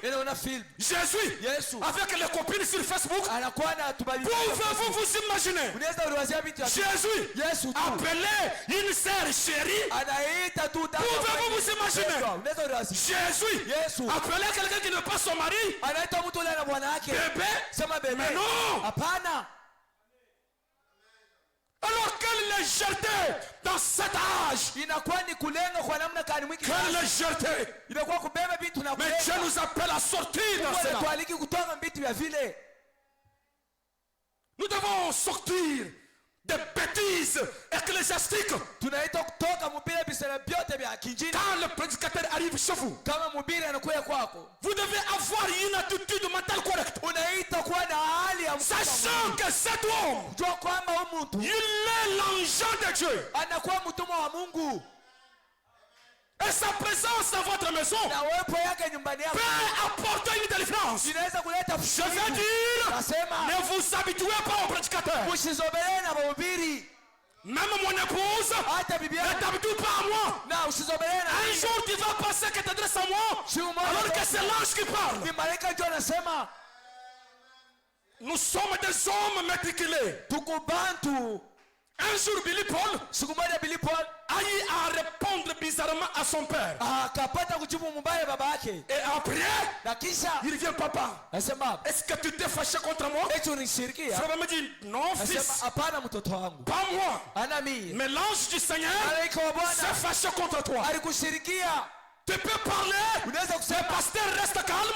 Jésus avec les copines sur Facebook? Pouvez-vous vous imaginer Jésus appelé une sœur chérie? Pouvez-vous vous imaginer Jésus appelé quelqu'un qui n'est pas son mari? Bébé? Mais non! Alors quelle légèreté dans cet âge! Quelle légèreté! Mais Dieu nous appelle à sortir dans cela. Nous devons sortir des bêtises ecclésiastiques. Quand le prédicateur arrive chez vous, vous devez avoir une attitude mentale correcte, sachant que cet homme, il est l'enfant de Dieu. Et sa présence dans votre maison peut apporter une délivrance. Je veux dire, ne vous habituez pas au prédicateur. Même mon épouse ne t'habitue pas à moi. Un jour tu vas penser qu'elle t'adresse à moi, alors que c'est l'ange qui parle. Nous sommes des hommes méticuleux. Un jour Billy Paul a eu à répondre bizarrement à son père. Et après, il vient, papa, est-ce que tu t'es fâché contre moi? Frère me dit, non fils, pas moi, mais l'ange du Seigneur s'est fâché contre toi. Tu peux parler, le pasteur reste calme,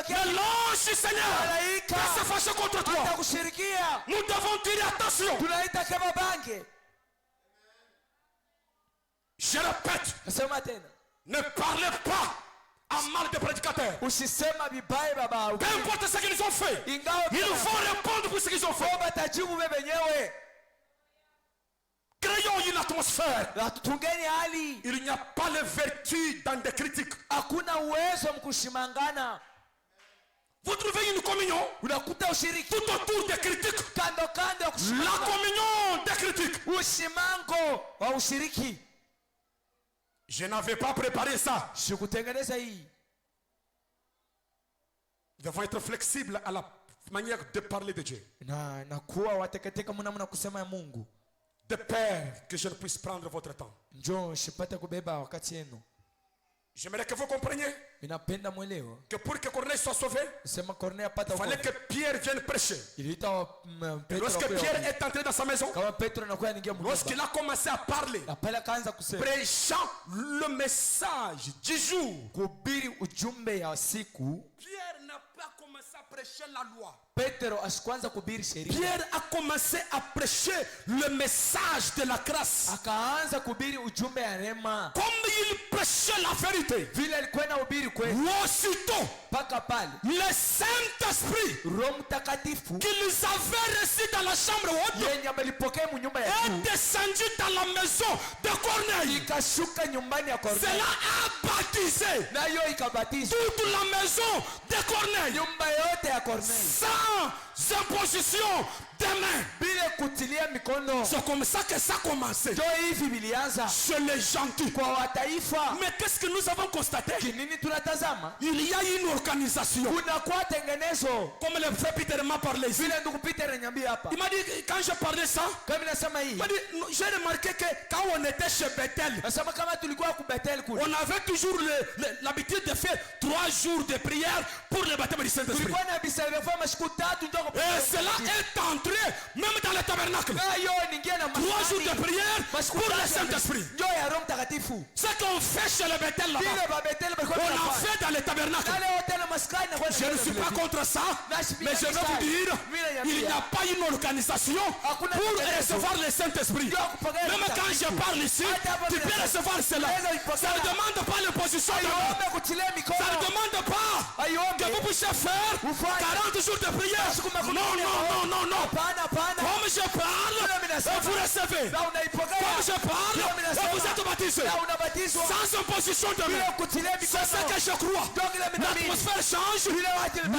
mais l'ange du Seigneur s'est fâché contre toi. Nous devons dire attention. Je répète, ne parlez pas à mal des prédicateurs. Peu importe ce qu'ils ont fait, ils vont répondre pour ce qu'ils ont fait. Créons une atmosphère. Il n'y a pas de vertu dans des critiques. Vous trouvez une communion tout autour des critiques. La communion des critiques. Je n'avais pas préparé ça. Nous devons être flexibles à la manière de parler de Dieu. De peur que je ne puisse prendre votre temps. J'aimerais que vous compreniez que pour que Corneille soit sauvé, il fallait que Pierre vienne prêcher. Et lorsque Pierre est entré dans sa maison, lorsqu'il a commencé à parler, prêchant le message du jour, Pierre n'a pas commencé à prêcher la loi. Pierre a commencé à prêcher le message de la grâce. Comme il prêchait la vérité, aussitôt le Saint-Esprit qu'ils avaient reçu dans la chambre haute est descendu dans la la maison de Corneille. ikashuka nyumbani ya Kornelio. Cela a baptisé Nayo ikabatizwa toute la maison de Corneille. nyumba yote ya Kornelio Sans imposition de main. bila kutilia mikono. C'est comme ça que ça a commencé. Ndio hivi vilianza Chez les gentils. kwa wataifa. Mais qu'est-ce que nous avons constaté? Kinini tunatazama? Il y a une organisation. Kuna kwa tengenezo. Comme le frère Peter m'a parlé ici. Vile ndugu Peter ananiambia hapa. Il m'a dit, quand je parlais ça, Kama nasema hii. il m'a dit, j'ai remarqué que quand on était chez Bethel, Nasema kama tulikuwa ku Bethel kule. on avait toujours l'habitude de faire 3 jours de prière pour le baptême du Saint-Esprit. Tulikuwa na bisaleva mashiku 3 ndio kwa. Et cela est entré même dans le tabernacle. Nayo ningia na 3 jours de prière pour le Saint-Esprit. Ndio ya Roho Mtakatifu. Ce qu'on fait chez le Bethel là-bas, Vile ba Bethel balikuwa on en wanafanya. fait dans le tabernacle. Kale hotel maskani na kwa. Je ne suis pas contre ça, mais je vais vous dire, il n'y a pas une organisation pour recevoir le Saint-Esprit. Même quand je parle ici, tu peux recevoir cela. Ça ne demande pas l'imposition de main. Aiombe kutilia mikono. Ça ne demande pas que vous puissiez faire 40 jours de prière. Non, non, non, non, non. Hapana, hapana. Comme je parle, vous recevez. Na unaipokea. Comme je parle, vous êtes baptisés. Na unabatizwa. Sans imposition de Bila main. kutilia C'est mikono. ce que je crois. Ndio kile mimi naamini. L'atmosphère change.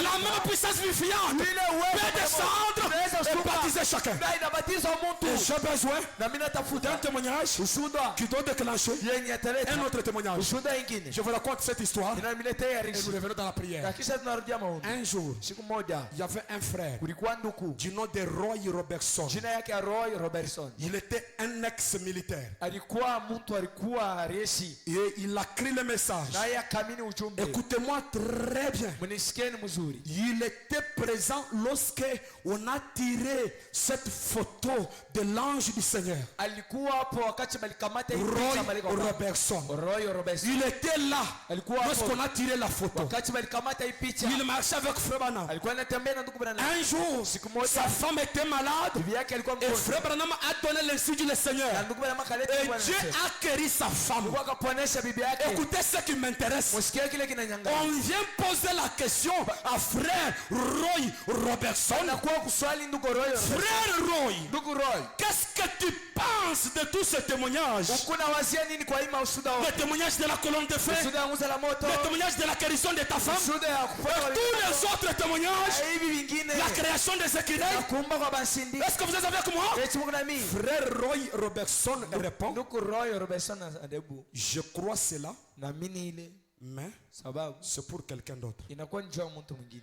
La même puissance vivifiante Vile uwepo peut descendre et baptiser chacun. na inabatizwa Et mtu. j'ai besoin Na mimi natafuta d'un témoignage ushuhuda qui doit déclencher yenye ataleta un autre témoignage. ushuhuda ingine. Je vous raconte cette histoire Inaniletea et rishi. nous revenons dans la prière. Na kisha tunarudia maombi. Un jour, Siku moja il y avait un frère kulikuwa nduku. du nom de Roy Robertson. Jina yake Roy Robertson. Il était un ex-militaire Alikuwa mtu alikuwa reshi. et il a crié le message. Naye akamini ujumbe. Écoutez-moi très bien. Mnisikieni mzuri. Il était présent lorsque on a tiré cette photo de l'ange du Seigneur, Alikuwa hapo wakati balikamata hii Roy picha balikuwa. Robertson. Roy Robertson. Il était là Alikuwa hapo lorsqu'on a tiré la photo. wakati balikamata hii picha. Il marchait avec Frère Branham. Alikuwa anatembea na ndugu Branham. Un jour, sa femme était malade Bibi yake alikuwa et mgonjwa. Frère Branham a donné l'insulte du Seigneur. Na ndugu Branham akaleta Et Bwana Dieu Yesu. a guéri sa femme. Mungu akaponesha bibi yake. Écoutez ce qui m'intéresse. Msikie kile kinanyang'anya. On vient poser la question à Frère Roy Robertson. Na kwa kuswali ndugu Roy Robertson. Frère Roy, Ndugu Roy. qu'est-ce que tu penses de tous ces témoignages? Ukuna wazia nini kwa ima ushuhuda Le wa? témoignage de la colonne de feu, Ushuhuda ya nguzo la moto. le témoignage de la guérison de ta femme, Ushuhuda ya kupona et tous les autres témoignages, na hivi vingine. la création des écureuils. Na kuumba kwa basindi. Est-ce que vous êtes avec moi? Eti Mungu na mimi. Frère Roy Robertson répond, Ndugu Roy Robertson adebu. je crois cela, Naamini ile mais sababu c'est pour quelqu'un d'autre. inakuwa ni juu ya mtu mwingine.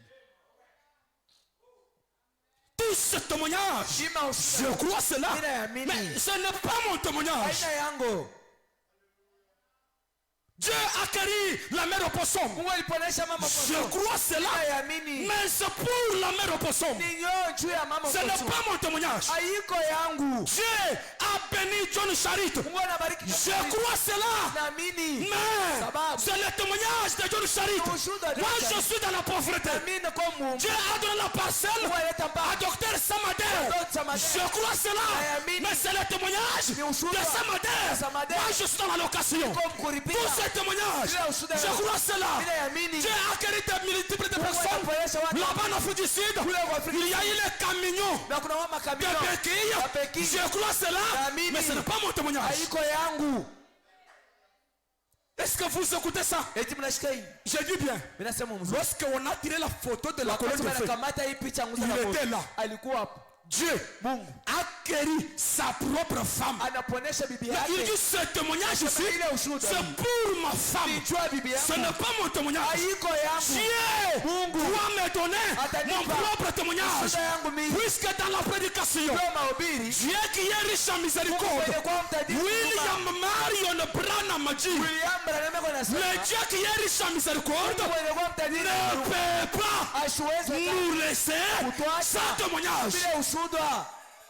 Tout ce témoignage, Shima je ushuhuda. crois cela, Mimi naamini. mais ce n'est pas mon témoignage. Aina yangu. Dieu a guéri la mère au possum. Mungu aliponesha mama Je possum. crois cela, Naamini. mais c'est pour la mère au possum. Ni nyoo juu ya mama Ce n'est possum. pas mon témoignage. Haiko yangu. Dieu a béni John Charit. Mungu anabariki. Je crois cela, Naamini. mais Sababu. c'est le témoignage de John Charit. Ushuhuda Moi, wa je suis dans la pauvreté. Naamini kwa Mungu. Dieu a donné la parcelle Mungu aleta à mbali. docteur Samadère. Je crois cela, mais c'est le témoignage de Samadère. Moi, je suis dans la location. Kwa mkuripika. Tous ces témoignages, je crois cela. Bila yamini. Dieu a guéri des multiples de Mungu personnes. anaponesha watu. Là-bas en Afrique du Sud, Kule kwa Afrika. il y a eu les camions Na kuna mama de kabila. béquilles. Je crois cela, Yamini. mais ce n'est pas mon témoignage. Haiko yangu. Est-ce que vous écoutez ça? Eti mnashika hii. Je dis bien. Mimi nasema mzuri. Lorsqu'on a tiré la photo de la colonne Wakati de feu, wanakamata hii picha nguzo il la moto. était là. Alikuwa hapo. Dieu Mungu a guéri sa propre femme. anaponesha bibi Mais il yake. dit ce témoignage ici, Ile ushuhuda. c'est pour ma femme. Nijua bibi Ce yangu. n'est pas mon témoignage. Haiko yangu. Dieu doit me donner Atanipa. mon propre témoignage. Ushuhuda yangu mimi. Puisque dans la prédication, Kwa mahubiri. Dieu qui est riche en miséricorde, Kwenye kwa mtadiki. William Marion Branham a dit, William Branham kwa nasema. le Dieu qui est riche en miséricorde Kwenye kwa mtadiki. ne peut pas Asiweze nous laisser kutuacha sans témoignage. bila ushuhuda.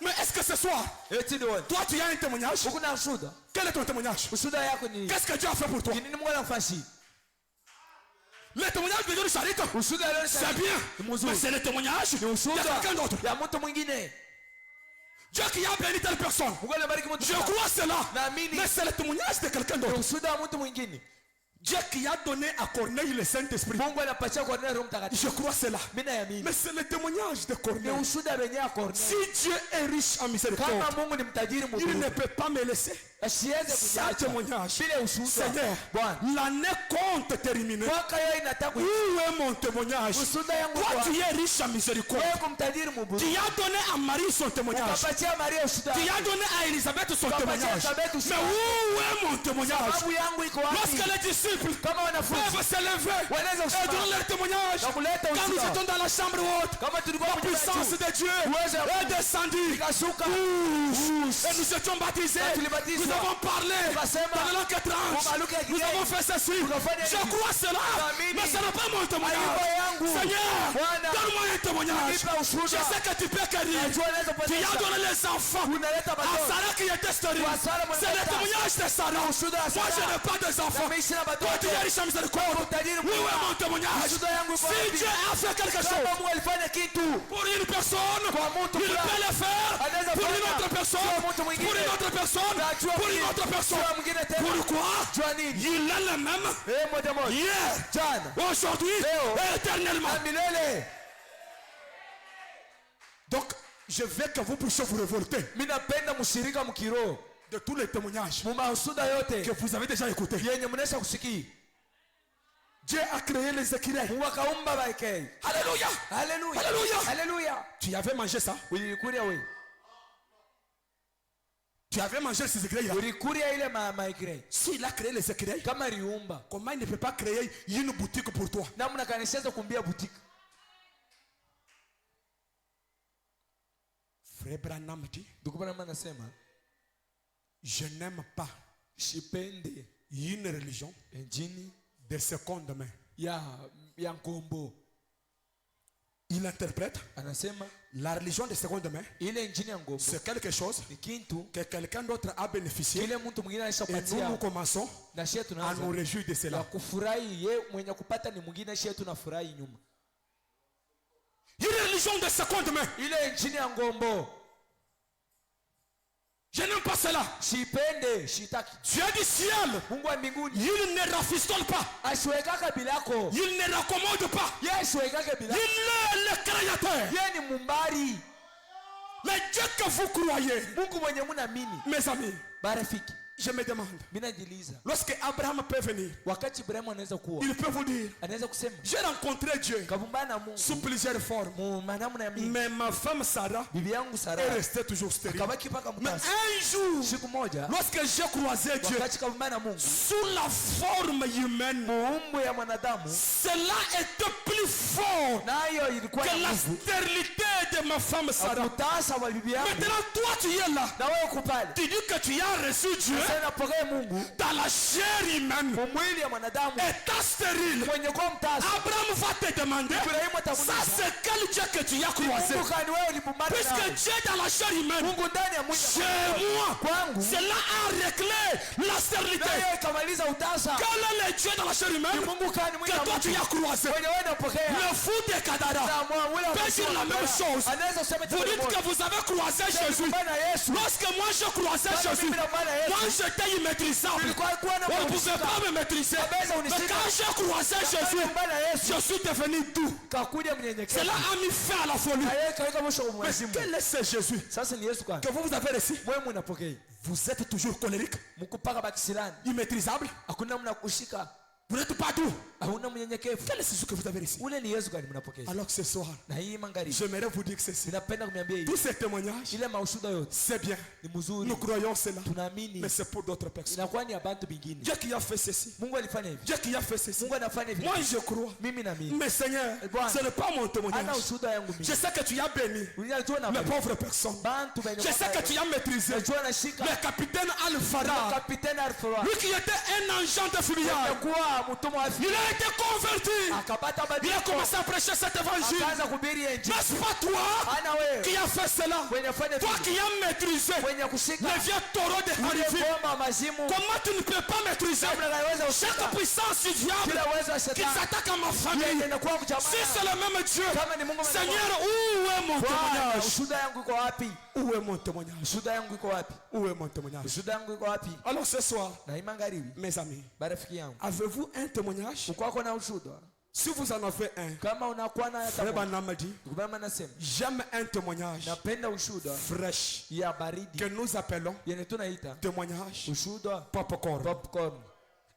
Mais est-ce que ce soir, Eti ni wewe. toi tu as un témoignage? Uko na ushuhuda? Quel est ton témoignage? Ushuhuda yako ni Qu'est-ce que Dieu a fait pour toi? nini Mungu anafasi? Le témoignage de Dieu Charit, Ushuhuda leo c'est bien, mais c'est le témoignage de ushuhuda quelqu'un d'autre. ya mtu mwingine. Dieu qui a béni telle personne. Mungu anabariki mtu. Je crois cela, Naamini. mais c'est le témoignage de quelqu'un d'autre. Ushuhuda wa mtu mwingine. Dieu qui a donné à Corneille le Saint-Esprit. Mungu anapatia Kornelio Roho Mtakatifu. Je crois cela. Mimi naamini. Mais c'est le témoignage de Ni Corneille. ushuhuda wenyewe Kornelio. Si Dieu est riche en miséricorde, Kama Mungu ni mtajiri il ne mkuu. peut pas me laisser Asiweze sans kuacha. témoignage. Bila ushuhuda. Seigneur, Bwana. l'année compte terminer. Mwaka yeye inataka Où est mon témoignage? ushuhuda yangu Toi, kwa. tu es riche en miséricorde. Wewe kumtajiri mkuu. Tu as donné à Marie son témoignage. Ukapatia Maria ushuhuda. Tu as donné à Elisabeth son Ukapatia témoignage. Elisabeth Mais ushuhuda. où est mon témoignage? Sababu yangu iko wapi? Lorsque les disciples Kama wanafunzi peuvent s'élever wanaweza et kusimama donner leur témoignage, na kuleta quand nous ushuhuda. étions dans la chambre haute, Kama tulikuwa la kwenye puissance juu. de Dieu Uwezo wa est Mungu. descendue. Ikashuka. Et nous étions baptisés. Na tulibatizwa. Nous avons parlé Tukasema. dans la langue étrange. Kwa lugha ya Nous kigeni. avons fait ceci. Tukafanya Je hivi. crois cela. Naamini. Mais ce n'est pas mon témoignage. Haiko yangu. Seigneur, Bwana. donne-moi un témoignage. Nipe ushuhuda. Je sais que tu peux guérir. Najua unaweza Tu as kuponyesha. donné les enfants Unaleta à watoto. Sarah qui était stérile. Kwa Sarah mwenye C'est le tasa. témoignage de Sarah. Ushuhuda wa Moi, Sarah. je n'ai pas des enfants. Na meishi na Toi, watoto. tu es riche en miséricorde. Utajiri Oui, mkubwa. oui, mon témoignage. Ushuhuda yangu iko Si wapi? Dieu a fait quelque chose Kama Mungu alifanya kitu pour une personne, kwa mtu il fulani. peut le faire Anaweza pour une fanya. autre personne, Kwa mtu mwingine. pour une autre personne, Najua pour une mwingine. autre personne. Jua mwingine tena. Pourquoi? Jua nini? Il est le même Moja moja. hier, Jana. aujourd'hui Leo. et éternellement. Na milele. Donc, je veux que vous puissiez vous révolter Mimi napenda mshirika mkiroho. de tous les témoignages Mumahusuda yote. que vous avez déjà écoutés. Yenye mnesha kusikia. Dieu a créé les écureuils. Mungu akaumba baikei. Alléluia. Haleluya. Haleluya. Haleluya. Tu avais mangé ça? Ulikuria wewe. Tu avais mangé ces écureuils-là? Ulikuria ile maikei. S'il a créé les écureuils, Kama aliumba. comment il ne peut pas créer une boutique pour toi? Namna kanisheza kumbia boutique. Frère Branham dit, Ndugu Branham anasema, je n'aime pas shipende une religion injini de seconde main. ya nkombo. Il interprète Anasema la religion de seconde main, ile injini ya nkombo c'est quelque chose ni kitu que quelqu'un d'autre a bénéficié kile mtu mwingine et nous alishapatia commençons na shie à tunaanza nous réjouir de ya cela. kufurahi. Ye mwenye kupata ni mwingine, shie tunafurahi nyuma. Une religion de seconde main, Ile injini ya ngombo je n'aime pas cela. shipende, shitaki. Dieu du ciel, Mungu wa mbinguni il ne rafistole pas, ashwekaka bilako. il ne raccommode pas, Ye ashwekaka il bilako. est le créateur. Ye ni mumbari. Le Dieu que vous croyez, Mungu mwenye munaamini. mes amis, Barafiki, je me demande, mimi najiuliza, lorsque Abraham peut venir, wakati Ibrahimu anaweza kuwa, il peut vous dire, anaweza kusema j'ai rencontré Dieu kabumbana na Mungu sous plusieurs formes, mu namna ya mingi. mais ma femme Sarah Bibi yangu est Sara restée toujours stérile. akabaki paka Mais mtasa. un jour, Siku moja lorsque j'ai croisé Dieu wakati kabumbana na Mungu sous la forme humaine, muumbo ya mwanadamu, cela était plus fort nayo ilikuwa que na la nguvu stérilité de ma femme Sarah. utasa wa bibi yangu. Maintenant, toi, tu es là. Na wewe kupale Tu dis que tu as reçu Dieu sasa napokea Mungu dans la chair humaine, mu mwili ya mwanadamu étant stérile. mwenye kwa mtasa. Abraham va te demander, Ibrahimu ça atakuuliza, c'est quel Dieu que tu as croisé? Mungu kani wewe ulipumbana Puisque naye? Dieu est dans la chair humaine, Mungu ndani ya mwili chez ya moi, kwangu, cela a réglé la stérilité. nayo ikamaliza utasa. Quel est le Dieu dans la chair Ni humaine Mungu kani mwili que ya toi tu mtu as croisé? mwenye wewe unapokea. Le fou de Kadara Na mwili wa peut mtu dire la même chose. anaweza kusema Vous dites que vous avez croisé Jésus. Bwana Yesu, Lorsque moi je croisais Bwana Jésus, mimi na Bwana Yesu moi j'étais immaîtrisable. nilikuwa kuwa na On ne pouvait mshika. pas me maîtriser. Kabeza Mais unishika. quand j'ai croisé Jésus, Bwana Yesu je suis devenu doux. kakuja mnyenyekevu. Cela a mis fin à la folie. Na yeye kaweka mwisho kwa Mais Mwenyezi Mungu. quel est ce Jésus Sasa ni Yesu kwani? que vous avez reçu? Wewe mnapokea. Vous êtes toujours colérique, Mkupaka bakisilani. immaîtrisable. Hakuna mnakushika. Vous n'êtes pas doux. Hauna mnyenyekevu. Quel est ce que vous avez reçu? Ule ni Yesu kwani mnapokea. Alors ce soir, Na hii magharibi j'aimerais vous dire que ceci. ninapenda kumwambia hivi. Tous ces témoignages, Ile maushuda yote c'est bien. ni mzuri. Nous croyons cela. Tunaamini Mais c'est pour d'autres personnes. inakuwa ni ya bantu bingine. Dieu qui a fait ceci. Mungu alifanya hivi. Dieu qui a fait ceci. Mungu anafanya hivi. Moi je crois. Mimi naamini. Mais Seigneur, Bwana, ce n'est pas mon Ana témoignage. ushuda yangu mimi. Je sais que tu as béni Unajua na les pauvres personnes. bantu benye. Je sais que tu as maîtrisé Unajua nashika. le capitaine Al-Farah. Kapiteni Alfara. Lui qui était un agent de filiale. Alikuwa mtumwa wa Il a été converti. akapata Il a badiliko. commencé à prêcher cet évangile. Akaanza kuhubiri injili. N'est-ce pas toi Ana wewe qui as fait cela? mwenye fanya Toi vitu. qui as maîtrisé Mwenye kushika. le vieux taureau de Ule Harifi. ngoma mazimu. Comment tu ne peux pas maîtriser Kabla hawezi chaque kushika. puissance du diable Kila uwezo wa qui shetani. s'attaque à ma Yeye famille? inakuwa Si c'est kujamaa. le même Dieu, Kama ni Mungu mwenye Seigneur, où est mon Bwana, témoignage? ushuhuda yangu iko wapi? Où Où est mon témoignage? Ushuhuda yangu iko wapi? Où est mon témoignage? Ushuhuda yangu iko wapi? Alors ce soir, Na magharibi, mes amis, barafiki yangu, avez-vous un témoignage? uko na ushuhuda? Si vous en avez un, Kama unakuwa na Frère hata Branham me dit, kubama nasema, j'aime un témoignage napenda ushuhuda fraîche ya baridi que nous appelons yenye tunaita témoignage ushuhuda popcorn. popcorn.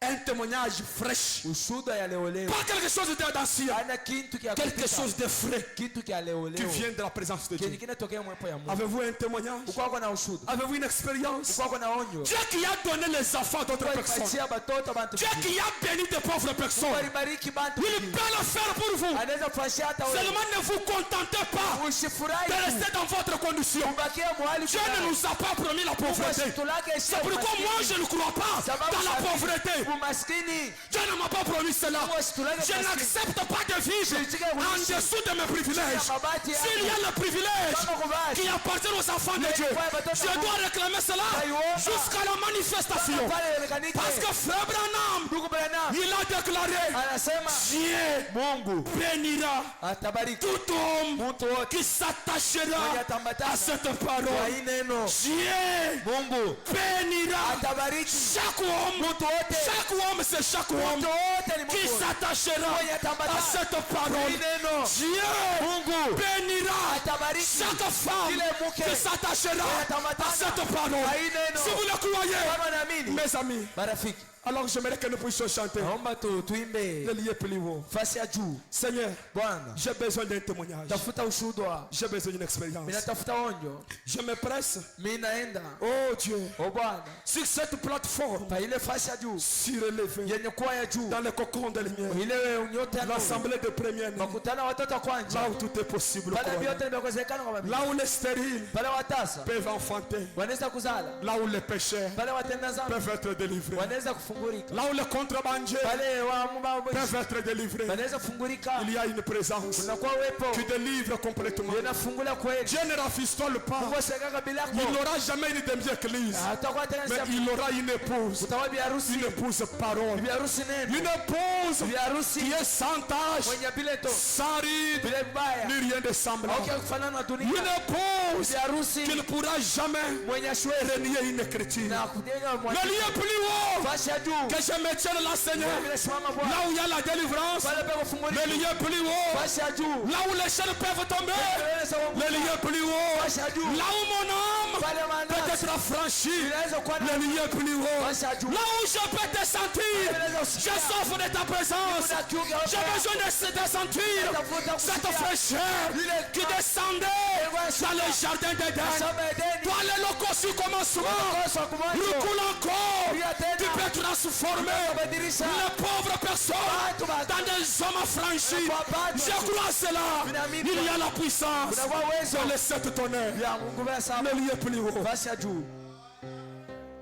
Un témoignage fraîche. Ushuhuda ya leo leo. Pas quelque chose d'ancien. Ana kitu kia Quelque chose de frais kitu kia leo qui leo. vient de la présence de Kenye Dieu. kinatokea mwepo ya Mungu. Avez-vous un témoignage? Uko na ushuhuda. Avez-vous une expérience? Uko na onyo. Dieu qui a donné les enfants d'autres personnes. Kuachia batoto bantu. Dieu qui a béni de pauvres personnes. Kubariki bantu. Il peut le faire pour vous. Anaweza kufanyia hata wewe. Seulement ne vous contentez pas Usifurahi. de rester dans votre condition. Ubakia mahali. Dieu ne nous a pas promis la pauvreté. C'est pourquoi moi je ne crois pas dans la pauvreté. Umaskini. Dieu ne m'a pas promis cela. Je n'accepte pas de vivre en dessous de mes privilèges. S'il y a le privilège qui appartient aux enfants de Dieu, je dois réclamer cela jusqu'à la manifestation. Parce que Frère Branham, il a déclaré, Dieu bénira tout homme qui s'attachera à cette parole. Dieu bénira chaque homme, c'est chaque homme qui s'attachera à cette parole. Dieu bénira chaque femme qui s'attachera à cette parole. Si vous le croyez, mes amis, alors j'aimerais que nous puissions chanter le lieu plus haut. Seigneur, j'ai besoin d'un témoignage. J'ai besoin d'une expérience. Je me presse. Oh Dieu, sur cette plateforme surélevée, dans le cocon de lumière, l'assemblée de première nuit, là où tout est possible, là où les stériles peuvent enfanter, là où les pécheurs peuvent être délivrés, là où les contrebandiers peuvent être délivrés. Il y a une présence qui délivre complètement. Dieu ne rafistole pas. Il n'aura jamais une demi-église, mais il aura une épouse parole, une épouse qui est sans tache, sans ride, ni rien de semblant, une épouse qui ne pourra jamais renier une écriture. Le lieu plus haut que je me tienne là, Seigneur, là où il y a la délivrance, le lieu plus haut, là où les chaînes peuvent tomber, le lieu plus haut, là où mon âme peut être affranchie, le lieu plus haut, là où je peux te sentir, je souffre de ta présence, j'ai besoin de sentir cette fraîcheur qui descendait dans le jardin d'Éden. Toi les locaux sur commencement, recule encore, tu peux transformer les pauvres personnes dans des hommes affranchis. Je crois cela. Il y a la puissance dans les sept tonnerres, le lieu plus haut.